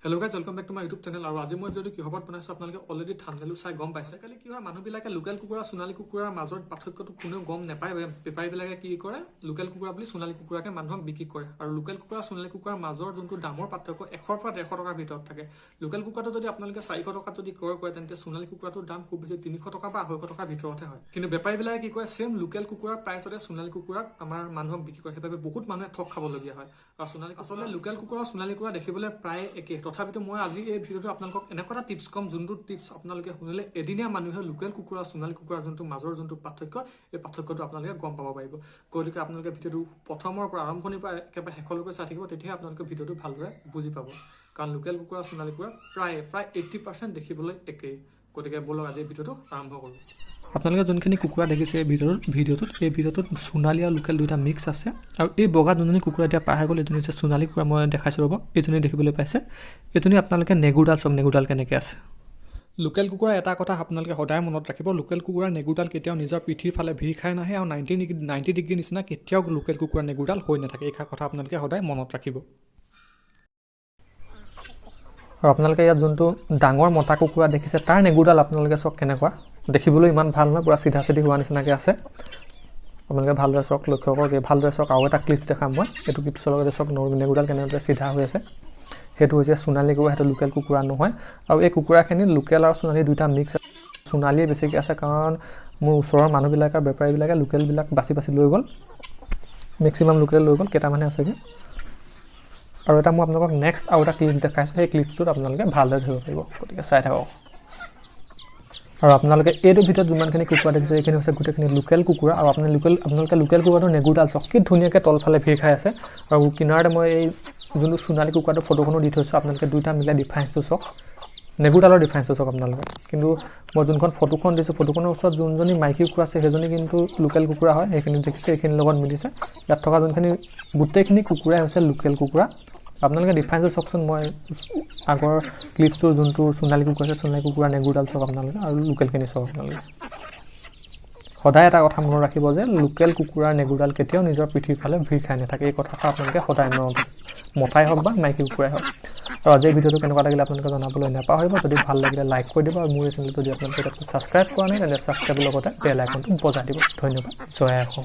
Hello guys, welcome back to my YouTube channel. আৰু আজি মই যদি কিহবত বনাইছো আপোনালোকে অলৰেডি থাম্বনেইল চাই গম পাইছে। কালি কি হয় মানুহবিলাকে লোকেল কুকুৰা সোণালী কুকুৰাৰ মাজত পাৰ্থক্যটো কোনেও গম নাপায়। বেপাৰীবিলাকে কি কৰে লোকেল কুকুৰা বুলি সোণালী কুকুৰাকে মানুহক বিক্ৰী কৰে। আৰু লোকেল কুকুৰা সোণালী কুকুৰাৰ মাজৰ যোনটো দামৰ পাৰ্থক্য 100 পৰা 150 টকাৰ ভিতৰত থাকে। লোকেল কুকুৰাটো যদি আপোনালোকে 400 টকাত যদি ক্ৰয় কৰে তেন্তে সোণালী কুকুৰাটোৰ দাম খুব বেছি 300 টকা বা 250 টকাৰ ভিতৰতে হয়। কিন্তু বেপাৰীবিলাকে কি কৰে সেম লোকেল কুকুৰাৰ প্ৰাইচতে সোণালী কুকুৰাক আমাৰ মানুহক বিক্ৰী কৰে। সেইবাবে বহুত মানুহে ঠগ খাবলগীয়া হয়। আৰু সোণালী আচলতে লোকেল কুকুৰা সোণালী কুকুৰা দেখিবলৈ প্ৰায় একে। তথাপিতো মই আজি এই ভিডিওটো আপোনালোকক এনেকুৱা টিপছ কম যোনটো টিপছ আপোনালোকে শুনিলে এদিনীয়া মানুহে লোকেল কুকুৰা সোণালী কুকুৰাৰ যোনটো মাজৰ যোনটো পাৰ্থক্য এই পাৰ্থক্যটো আপোনালোকে গম পাব পাৰিব। গতিকে আপোনালোকে ভিডিওটো প্ৰথমৰ পৰা আৰম্ভণিৰ পৰা একেবাৰে শেষলৈকে চাই থাকিব, তেতিয়া আপোনালোকে ভিডিওটো ভালদৰে বুজি পাব। কাৰণ লোকেল কুকুৰা সোণালী কুকুৰা প্ৰায় 80% দেখিবলৈ একেই। গতিকে বলক আজি ভিডিওটো আৰম্ভ কৰোঁ। আপোনালোকে যোনখিনি কুকুৰা দেখিছে এই ভিডিওটোত সোণালী আৰু লোকেল দুটা মিক্স আছে। আৰু এই বগা যোনজনী কুকুৰা এতিয়া পাৰ হৈ গ'ল এইজনী হৈছে সোণালী কুকুৰা। মই দেখাইছোঁ ৰ'ব, এইজনী দেখিবলৈ পাইছে। এইজনী আপোনালোকে নেগুৰডাল চাওক, নেগুৰডাল কেনেকৈ আছে। লোকেল কুকুৰা এটা কথা আপোনালোকে সদায় মনত ৰাখিব, লোকেল কুকুৰাৰ নেগুৰডাল কেতিয়াও নিজৰ পিঠিৰ ফালে ভিৰ খাই নাহে আৰু 90 ডিগ্ৰী নিচিনা কেতিয়াও লোকেল কুকুৰাৰ নেগুৰডাল হৈ নাথাকে। এই কথা আপোনালোকে সদায় মনত ৰাখিব। আৰু আপোনালোকে ইয়াত যোনটো ডাঙৰ মতা কুকুৰা দেখিছে তাৰ নেগুৰডাল আপোনালোকে চাওক কেনেকুৱা। দেখিবলৈ ইমান ভাল নহয়, পূৰা চিধা হোৱা নিচিনাকৈ আছে। আপোনালোকে ভালদৰে চাওক, লক্ষ্য কৰক, ভালদৰে চাওক। আৰু এটা ক্লিপছ দেখাম মই, এইটো ক্লিপছৰ লগতে চাওক নেগুৰডাল কেনেদৰে চিধা হৈ আছে। সেইটো হৈছে সোণালী কুকুৰা, সেইটো লোকেল কুকুৰা নহয়। আৰু এই কুকুৰাখিনি লোকেল আৰু সোণালী দুটা মিক্স আছে। সোণালীয়ে বেছিকৈ আছে কাৰণ মোৰ ওচৰৰ মানুহবিলাকে বেপাৰীবিলাকে লোকেলবিলাক বাছি লৈ গ'ল। মেক্সিমাম লোকেল লৈ গ'ল, কেইটামানে আছেগৈ। আৰু এটা মই আপোনালোকক নেক্সট আৰু এটা ক্লিপ দেখাইছোঁ, সেই ক্লিপছটোত আপোনালোকে ভালদৰে ধৰিব পাৰিব। গতিকে চাই থাকক। আৰু আপোনালোকে এইটো ভিতৰত যিমানখিনি কুকুৰা দেখিছে এইখিনি হৈছে গোটেইখিনি লোকেল কুকুৰা। আৰু আপোনালোকে লোকেল কুকুৰাটো নেগুৰডাল চাওক কি ধুনীয়াকৈ তলফালে ভিৰ খাই আছে। আৰু কিনাৰতে মই এই যোনটো সোণালী কুকুৰাটো ফটোখনো দি থৈছোঁ, আপোনালোকে দুইটা মিলাই ডিফাৰেঞ্চটো চাওক, নেগুৰডালৰ ডিফাৰেঞ্চটো চাওক আপোনালোকে। কিন্তু মই যোনখন ফটোখন দিছোঁ, ফটোখনৰ ওচৰত যোনজনী মাইকী কুকুৰা আছে সেইজনী কিন্তু লোকেল কুকুৰা হয়। সেইখিনি দেখিছে, এইখিনিৰ লগত মিলিছে। ইয়াত থকা যোনখিনি গোটেইখিনি কুকুৰাই হৈছে লোকেল কুকুৰা। আপোনালোকে ডিফাৰেঞ্চটো চাওকচোন। মই আগৰ ক্লিপছটোৰ যোনটো সোণালী কুকুৰা আছে, সোণালী কুকুৰা নেগুৰডাল চাওক আপোনালোকে, আৰু লোকেলখিনি চাওক আপোনালোকে। সদায় এটা কথা মনত ৰাখিব যে লোকেল কুকুৰাৰ নেগুৰডাল কেতিয়াও নিজৰ পিঠিৰ ফালে ভিৰ খাই নাথাকে। এই কথাটো আপোনালোকে সদায় মনত, মতাই হওক বা মাইকী কুকুৰাই হওক। আৰু আজি ভিডিওটো কেনেকুৱা লাগিলে আপোনালোকে জনাবলৈ নাপাহৰিব। যদি ভাল লাগিলে লাইক কৰি দিব, আৰু মোৰ এই চেনেলটো যদি আপোনালোকে ছাবস্ক্ৰাইব কৰা নাই তেন্তে ছাবস্ক্ৰাইবৰ লগতে বেল আইকনটো বজাই দিব। ধন্যবাদ। জয় অসম।